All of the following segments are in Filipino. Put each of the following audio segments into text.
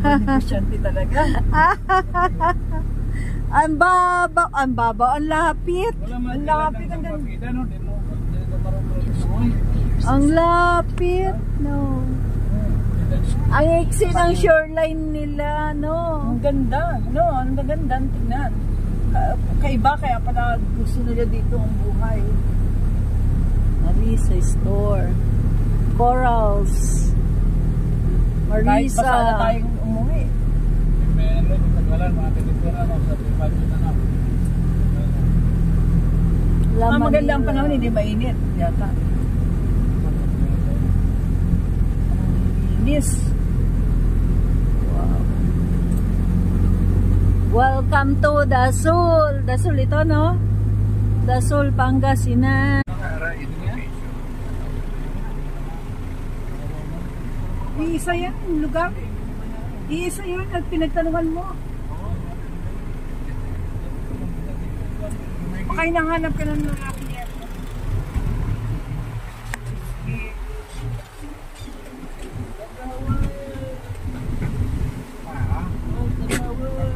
Negosyante talaga. Ang baba, ang baba, ang lapit. Ang lapit ang ganda. Ang lapit, no. Ang iksi ng shoreline nila, no. Ang ganda, no? Ang ganda, tingnan. Kaiba, kaya pala gusto nila dito ang buhay. Marisa Store. Corals. Marisa. Kahit basa na tayong umuwi. May ano, tagalan, mga tinitira, no? Sa private na na. Maganda ang panahon, hindi mainit. Yata. Linis. Wow. Welcome to Dasul. Dasul ito, no? Dasul, Pangasinan. Iisa yan, lugar. Iisa yun at pinagtanungan mo. Baka hinahanap ka ng lalaki yan.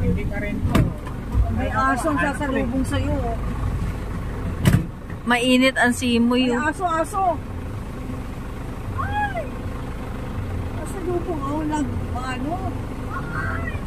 Hindi ka rin po. May asong sasalubong sa'yo. Mainit ang simoy. May aso. Ay! Sasalubong ako lang. Ano? Ay!